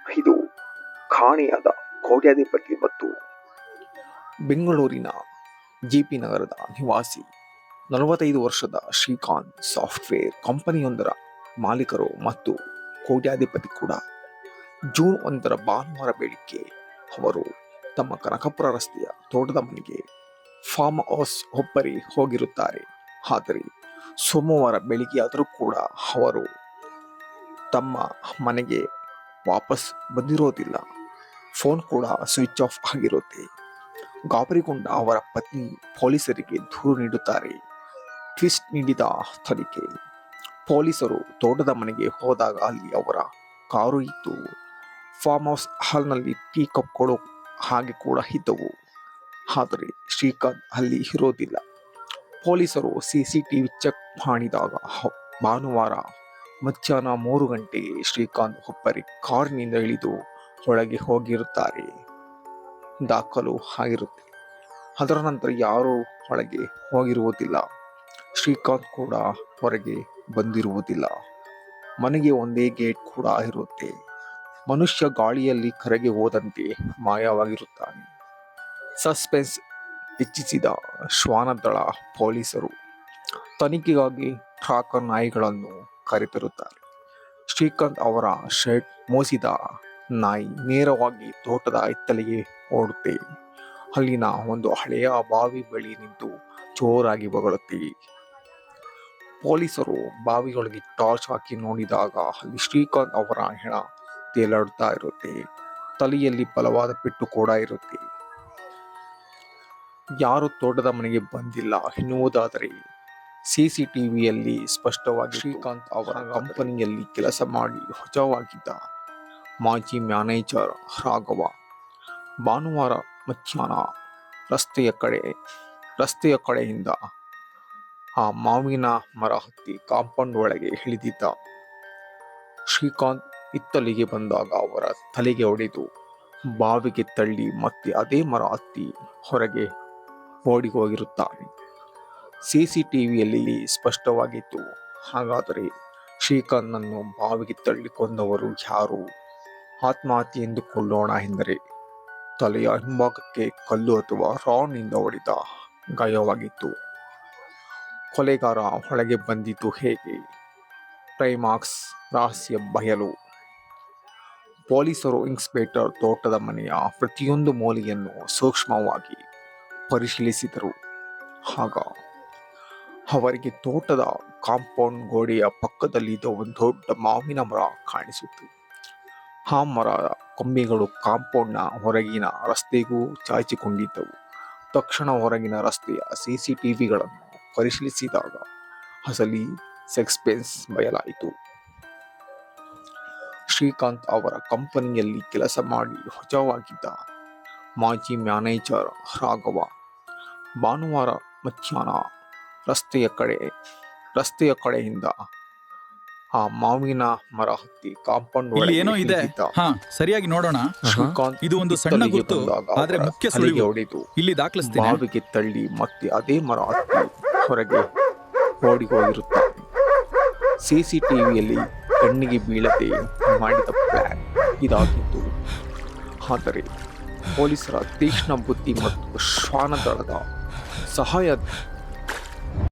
ಇದು ಕಾಣೆಯಾದ ಕೋಟ್ಯಾಧಿಪತಿ ಮತ್ತು ಬೆಂಗಳೂರಿನ ಜೆಪಿ ನಗರದ ನಿವಾಸಿ 45 ವರ್ಷದ ಶ್ರೀಕಾಂತ್ ಸಾಫ್ಟ್ವೇರ್ ಕಂಪನಿಯೊಂದರ ಮಾಲೀಕರು ಮತ್ತು ಕೋಟ್ಯಾಧಿಪತಿ ಕೂಡ. ಜೂನ್ 1 ಭಾನುವಾರ ಬೆಳಿಗ್ಗೆ ಅವರು ತಮ್ಮ ಕನಕಪುರ ರಸ್ತೆಯ ತೋಟದ ಮನೆಗೆ ಫಾರ್ಮ್ ಹೌಸ್ ಒಬ್ಬರೇ ಹೋಗಿರುತ್ತಾರೆ. ಆದರೆ ಸೋಮವಾರ ಬೆಳಿಗ್ಗೆಯಾದರೂ ಕೂಡ ಅವರು ತಮ್ಮ ಮನೆಗೆ ವಾಪಸ್ ಬಂದಿರೋದಿಲ್ಲ. ಫೋನ್ ಕೂಡ ಸ್ವಿಚ್ ಆಫ್ ಆಗಿರುತ್ತೆ. ಗಾಬರಿಗೊಂಡ ಅವರ ಪತ್ನಿ ಪೊಲೀಸರಿಗೆ ದೂರು ನೀಡುತ್ತಾರೆ. ಟ್ವಿಸ್ಟ್ ನೀಡಿದ ತನಿಖೆ. ಪೊಲೀಸರು ತೋಟದ ಮನೆಗೆ ಹೋದಾಗ ಅಲ್ಲಿ ಅವರ ಕಾರು ಇತ್ತು. ಫಾರ್ಮ್ ಹೌಸ್ ಹಾಲ್ನಲ್ಲಿ ಟೀ ಕಪ್ಗಳು ಹಾಗೆ ಕೂಡ ಇದ್ದವು. ಆದರೆ ಶ್ರೀಕಾಂತ್ ಅಲ್ಲಿ ಇರೋದಿಲ್ಲ. ಪೊಲೀಸರು ಸಿಸಿಟಿವಿ ಚೆಕ್ ಮಾಡಿದಾಗ ಭಾನುವಾರ ಮಧ್ಯಾಹ್ನ 3 ಗಂಟೆಗೆ ಶ್ರೀಕಾಂತ್ ಒಬ್ಬರೇ ಕಾರಿನಿಂದ ಇಳಿದು ಒಳಗೆ ಹೋಗಿರುತ್ತಾರೆ ದಾಖಲು ಆಗಿರುತ್ತೆ. ಅದರ ನಂತರ ಯಾರೂ ಒಳಗೆ ಹೋಗಿರುವುದಿಲ್ಲ. ಶ್ರೀಕಾಂತ್ ಕೂಡ ಹೊರಗೆ ಬಂದಿರುವುದಿಲ್ಲ. ಮನೆಗೆ ಒಂದೇ ಗೇಟ್ ಕೂಡ ಇರುತ್ತೆ. ಮನುಷ್ಯ ಗಾಳಿಯಲ್ಲಿ ಕರಗಿ ಹೋದಂತೆ ಮಾಯವಾಗಿರುತ್ತಾನೆ. ಸಸ್ಪೆನ್ಸ್ ಹೆಚ್ಚಿಸಿದ ಶ್ವಾನದಳ ಪೊಲೀಸರು ತನಿಖೆಗಾಗಿ ಟ್ರಾಕರ್ ನಾಯಿಗಳನ್ನು ಕರೆತರುತ್ತಾರೆ. ಶ್ರೀಕಾಂತ್ ಅವರ ಶರ್ಟ್ ಮೋಸಿದ ನಾಯಿ ನೇರವಾಗಿ ತೋಟದ ಹಿತ್ತಲಿಗೆ ಓಡುತ್ತೆ. ಅಲ್ಲಿನ ಒಂದು ಹಳೆಯ ಬಾವಿ ಬಳಿ ನಿಂತು ಜೋರಾಗಿ ಬೊಗಳುತ್ತೆ. ಪೊಲೀಸರು ಬಾವಿಯೊಳಗೆ ಟಾರ್ಚ್ ಹಾಕಿ ನೋಡಿದಾಗ ಅಲ್ಲಿ ಶ್ರೀಕಾಂತ್ ಅವರ ಹೆಣ ತೇಲಾಡುತ್ತಾ ಇರುತ್ತೆ. ತಲೆಯಲ್ಲಿ ಬಲವಾದ ಪೆಟ್ಟು ಕೂಡ ಇರುತ್ತೆ. ಯಾರು ತೋಟದ ಮನೆಗೆ ಬಂದಿಲ್ಲ ಎನ್ನುವುದಾದರೆ ಸಿಸಿಟಿವಿಯಲ್ಲಿ ಸ್ಪಷ್ಟವಾಗಿ ಶ್ರೀಕಾಂತ್ ಅವರ ಕಂಪನಿಯಲ್ಲಿ ಕೆಲಸ ಮಾಡಿ ವಜಾವಾಗಿದ್ದ ಮಾಜಿ ಮ್ಯಾನೇಜರ್ ರಾಘವ ಭಾನುವಾರ ಮಧ್ಯಾಹ್ನ ರಸ್ತೆಯ ಕಡೆಯಿಂದ ಆ ಮಾವಿನ ಮರ ಹತ್ತಿ ಕಾಂಪೌಂಡ್ ಒಳಗೆ ಇಳಿದಿದ್ದ. ಶ್ರೀಕಾಂತ್ ಹಿತ್ತಲಿಗೆ ಬಂದಾಗ ಅವರ ತಲೆಗೆ ಹೊಡೆದು ಬಾವಿಗೆ ತಳ್ಳಿ ಮತ್ತೆ ಅದೇ ಮರ ಹತ್ತಿ ಹೊರಗೆ ಓಡಿ ಹೋಗಿರುತ್ತಾನೆ. ಸಿಸಿಟಿವಿಯಲ್ಲಿ ಸ್ಪಷ್ಟವಾಗಿತ್ತು. ಹಾಗಾದರೆ ಶ್ರೀಕಾಂತ್ನನ್ನು ಬಾವಿಗೆ ತಳ್ಳಿ ಕೊಂದವರು ಯಾರು? ಆತ್ಮಹತ್ಯೆ ಎಂದುಕೊಳ್ಳೋಣ ಎಂದರೆ ತಲೆಯ ಹಿಂಭಾಗಕ್ಕೆ ಕಲ್ಲು ಅಥವಾ ರಾಡ್ನಿಂದ ಹೊಡೆದ ಗಾಯವಾಗಿತ್ತು. ಕೊಲೆಗಾರ ಒಳಗೆ ಬಂದಿದ್ದು ಹೇಗೆ? ಕ್ಲೈಮ್ಯಾಕ್ಸ್ ರಹಸ್ಯ ಬಯಲು. ಪೊಲೀಸರು ಇನ್ಸ್ಪೆಕ್ಟರ್ ತೋಟದ ಮನೆಯ ಪ್ರತಿಯೊಂದು ಮೂಲೆಯನ್ನು ಸೂಕ್ಷ್ಮವಾಗಿ ಪರಿಶೀಲಿಸಿದರು. ಆಗ ಅವರಿಗೆ ತೋಟದ ಕಾಂಪೌಂಡ್ ಗೋಡೆಯ ಪಕ್ಕದಲ್ಲಿದ್ದ ಒಂದು ದೊಡ್ಡ ಮಾವಿನ ಮರ ಕಾಣಿಸಿತು. ಆ ಮರದ ಕೊಂಬೆಗಳು ಕಾಂಪೌಂಡ್ನ ಹೊರಗಿನ ರಸ್ತೆಗೂ ಚಾಚಿಕೊಂಡಿದ್ದವು. ತಕ್ಷಣ ಹೊರಗಿನ ರಸ್ತೆಯ ಸಿಸಿಟಿವಿಗಳನ್ನು ಪರಿಶೀಲಿಸಿದಾಗ ಅಸಲಿ ಸಸ್ಪೆನ್ಸ್ ಬಯಲಾಯಿತು. ಶ್ರೀಕಾಂತ್ ಅವರ ಕಂಪನಿಯಲ್ಲಿ ಕೆಲಸ ಮಾಡಿ ವಜಾವಾಗಿದ್ದ ಮಾಜಿ ಮ್ಯಾನೇಜರ್ ರಾಘವ ಭಾನುವಾರ ಮಧ್ಯಾಹ್ನ ರಸ್ತೆಯ ಕಡೆಯಿಂದ ಆ ಮಾವಿನ ಮರ ಹತ್ತಿ ಕಾಂಪೌಂಡ್ ಸರಿಯಾಗಿ ನೋಡೋಣ. ಇದು ಒಂದು ಸಣ್ಣ ಗುರುತು, ಆದ್ರೆ ಮುಖ್ಯ ಸುಳಿವು ಹೊಡೆದು ಇಲ್ಲಿ ದಾಖಲಿಸ್ತೀನಿ. ಬಾವಿಗೆ ತಳ್ಳಿ ಮತ್ತೆ ಅದೇ ಮರ ಹತ್ತಿ ಹೊರಗೆ ಓಡಿ ಹೋಗಿರುತ್ತಾನೆ. ಸಿಸಿಟಿವಿಯಲ್ಲಿ ಕಣ್ಣಿಗೆ ಬೀಳದೆ ಮಾಡಿದ ಪ್ಲಾನ್ ಇದಾಗಿತ್ತು. ಆದರೆ ಪೊಲೀಸರ ತೀಕ್ಷ್ಣ ಬುದ್ಧಿ ಮತ್ತು ಶ್ವಾನದಳದ ಸಹಾಯ